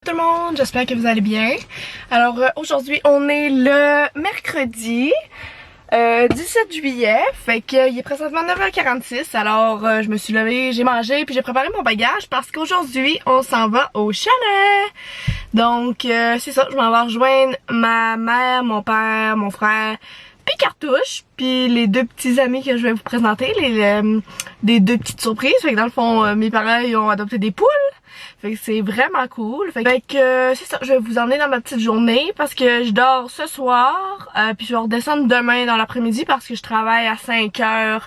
tout le monde, j'espère que vous allez bien. Alors aujourd'hui on est le mercredi 17 juillet, fait qu'il est présentement 9h46, alors je me suis levée, j'ai mangé puis j'ai préparé mon bagage parce qu'aujourd'hui on s'en va au chalet. Donc c'est ça, je m'en vais rejoindre ma mère, mon père, mon frère, puis Cartouche, puis les deux petits amis que je vais vous présenter, des deux petites surprises. Fait que dans le fond, mes parents ils ont adopté des poules. Fait que c'est vraiment cool. Fait que c'est ça, je vais vous emmener dans ma petite journée parce que je dors ce soir. Puis je vais redescendre demain dans l'après-midi parce que je travaille à 5h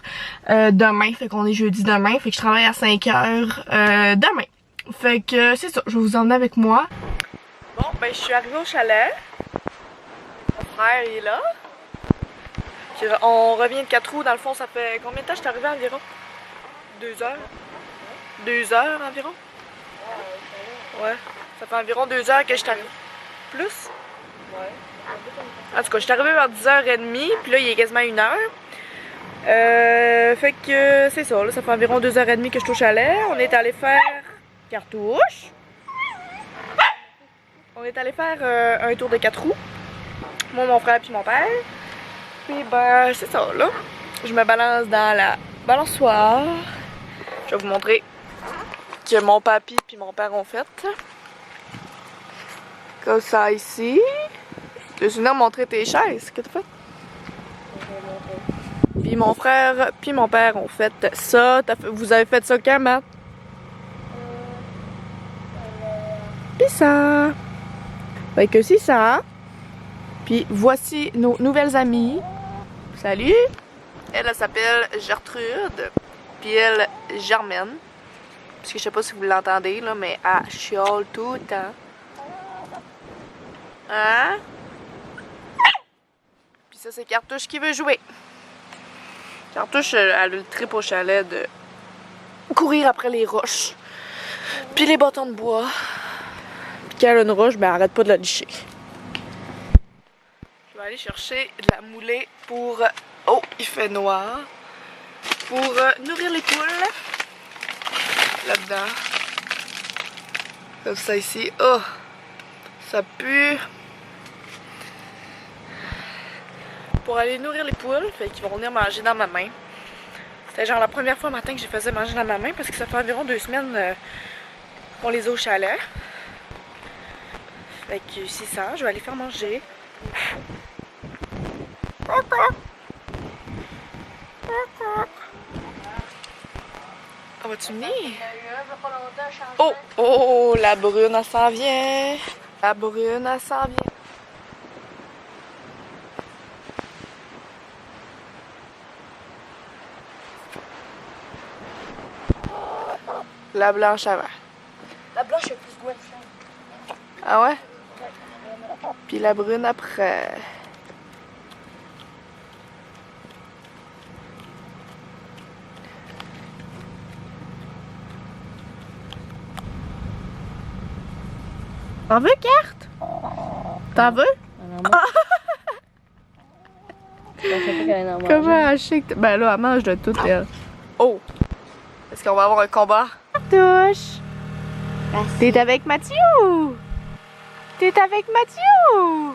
demain. Fait qu'on est jeudi demain. Fait que je travaille à 5h demain. Fait que c'est ça, je vais vous emmener avec moi. Bon, ben je suis arrivée au chalet. Mon frère il est là. Puis on revient de 4 roues. Dans le fond, ça fait combien de temps je suis arrivée environ? 2 heures? 2 heures environ? Ouais, ça fait environ 2 heures que je suis arrivée. Plus? Ouais. En tout cas, je suis arrivée vers 10h30, puis là, il est quasiment 1h. Fait que c'est ça, là, ça fait environ 2h30 que je suis au chalet. On est allé faire Cartouche. On est allé faire un tour de 4 roues. Moi, mon frère, puis mon père. Puis ben, c'est ça, là. Je me balance dans la balançoire. Je vais vous montrer que mon papy puis mon père ont fait. Comme ça ici. Tu veux venir montrer tes chaises que tu fais? Puis mon frère puis mon père ont fait ça. Vous avez fait ça quand, Matt? Pis ça. Fait que c'est ça. Puis voici nos nouvelles amies. Salut! Elle s'appelle Gertrude. Puis elle, Germaine. Parce que je sais pas si vous l'entendez là, mais elle chiale tout le temps. Hein? Puis ça, c'est Cartouche qui veut jouer. Cartouche, elle a le trip au chalet de courir après les roches. Puis les bâtons de bois. Puis quand elle a une roche, ben elle arrête pas de la licher. Je vais aller chercher de la moulée pour... Oh, il fait noir. Pour nourrir les poules. Là-dedans. Comme ça ici. Oh! Ça pue. Pour aller nourrir les poules, fait qu'ils vont venir manger dans ma main. C'était genre la première fois matin que je les faisais manger dans ma main parce que ça fait environ 2 semaines qu'on les a au chalet. Fait que c'est ça, je vais aller faire manger. Ah, vas-tu venir? Oh, oh, la brune, elle s'en vient. La brune, elle s'en vient. La blanche avant. La blanche est plus gouette. Ah ouais? Puis la brune après. T'en veux, carte? T'en veux? Comment elle sait que... Ben là, elle mange de tout, elle. Oh! Est-ce qu'on va avoir un combat? Touche! T'es avec Mathieu! T'es avec Mathieu!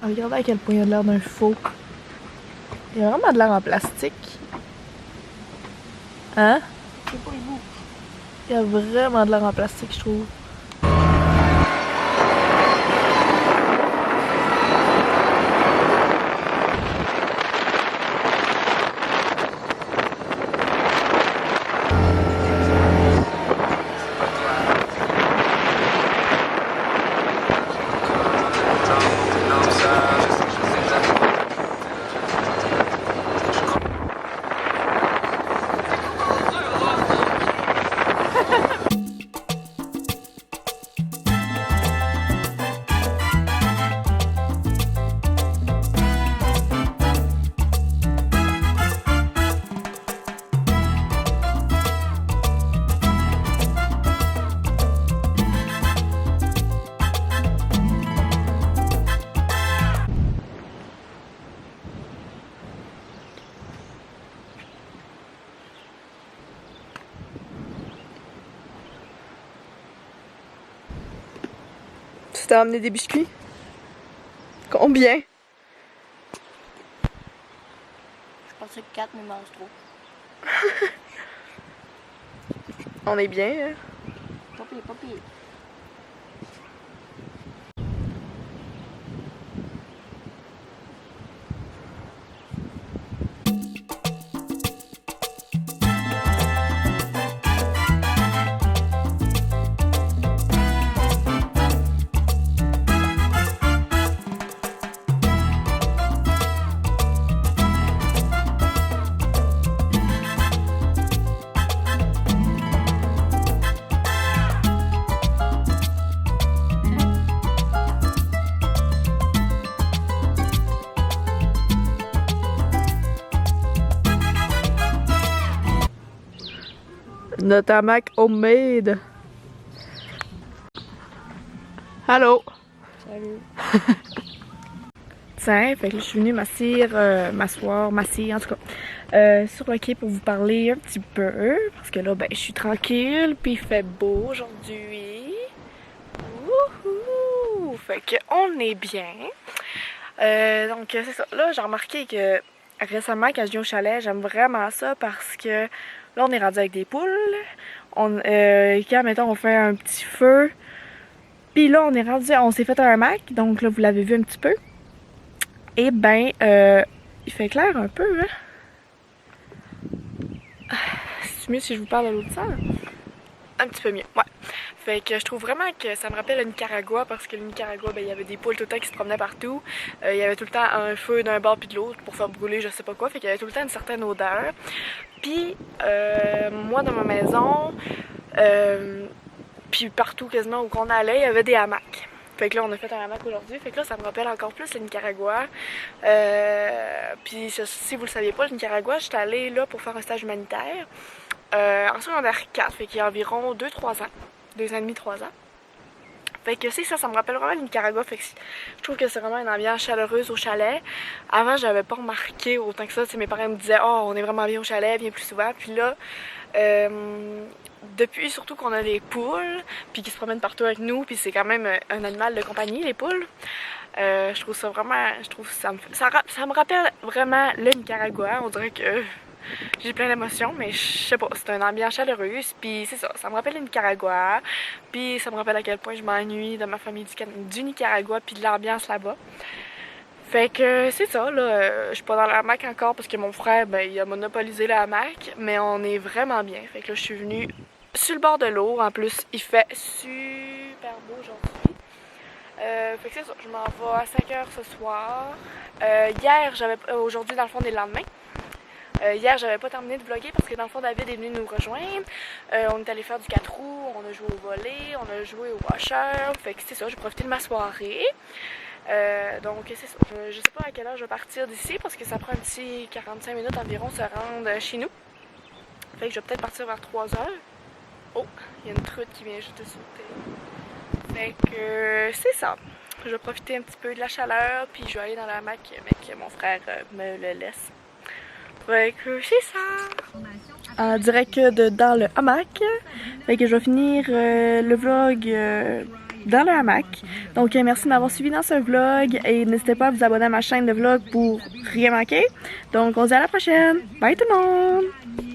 Regardez à quel point il a l'air d'un faux. Il a vraiment de l'air en plastique. Hein? Il a vraiment de l'air en plastique, je trouve. t'as amené des biscuits? Combien? Je pensais que 4, mais il m'en reste 3. On est bien, hein? Pas pire, pas pire. Notre hamac homemade. Allô? Salut. Tiens, fait que je suis venue m'asseoir, en tout cas, sur le quai pour vous parler un petit peu. Parce que là, ben, je suis tranquille, puis il fait beau aujourd'hui. Wouhou! Fait que on est bien. Donc, c'est ça. Là, j'ai remarqué que récemment, quand je viens au chalet, j'aime vraiment ça parce que là, on est rendu avec des poules. Quand, mettons, on fait un petit feu. Puis là, on s'est fait un hamac. Donc là, vous l'avez vu un petit peu. Et ben, il fait clair un peu, hein? C'est mieux si je vous parle à l'autre salle? Un petit peu mieux, ouais. Fait que je trouve vraiment que ça me rappelle le Nicaragua parce que le Nicaragua, ben, il y avait des poules tout le temps qui se promenaient partout. Il y avait tout le temps un feu d'un bord puis de l'autre pour faire brûler je sais pas quoi. Fait qu'il y avait tout le temps une certaine odeur. Puis, moi, dans ma maison, puis partout quasiment où qu'on allait, il y avait des hamacs. Fait que là, on a fait un hamac aujourd'hui. Fait que là, ça me rappelle encore plus le Nicaragua. Puis si vous le saviez pas, le Nicaragua, j'étais allée là pour faire un stage humanitaire. En secondaire 4, fait qu'il y a environ 2-3 ans. 2 ans et demi, 3 ans. Fait que c'est ça, ça me rappelle vraiment le Nicaragua. Fait que je trouve que c'est vraiment une ambiance chaleureuse au chalet. Avant, j'avais pas remarqué autant que ça. Mes parents me disaient « Oh, on est vraiment bien au chalet, viens plus souvent. » Puis là, depuis surtout qu'on a des poules, puis qui se promènent partout avec nous, puis c'est quand même un animal de compagnie, les poules. Je trouve ça vraiment, ça me rappelle vraiment le Nicaragua. On dirait que j'ai plein d'émotions, mais je sais pas, c'est une ambiance chaleureuse, puis c'est ça me rappelle le Nicaragua, puis ça me rappelle à quel point je m'ennuie de ma famille du Nicaragua, puis de l'ambiance là-bas. Fait que c'est ça, là, je suis pas dans le hamac encore parce que mon frère, ben, il a monopolisé le hamac, mais on est vraiment bien. Fait que là, je suis venue sur le bord de l'eau, en plus, il fait super beau aujourd'hui. Fait que c'est ça, je m'en vais à 5h ce soir. Aujourd'hui, dans le fond, on est le lendemain. Hier, j'avais pas terminé de vlogger parce que dans le fond, David est venu nous rejoindre. On est allé faire du 4 roues, on a joué au volley, on a joué au washer. Fait que c'est ça, j'ai profité de ma soirée. Donc c'est ça, je sais pas à quelle heure je vais partir d'ici parce que ça prend un petit 45 minutes environ se rendre chez nous. Fait que je vais peut-être partir vers 3h. Oh, il y a une truite qui vient juste de sauter. Fait que c'est ça. Je vais profiter un petit peu de la chaleur puis je vais aller dans le hamac, mais que mon frère me le laisse. Fait que c'est ça. En direct dans le hamac. Fait que je vais finir le vlog dans le hamac. Donc merci de m'avoir suivi dans ce vlog et n'hésitez pas à vous abonner à ma chaîne de vlog pour rien manquer. Donc on se dit à la prochaine. Bye tout le monde!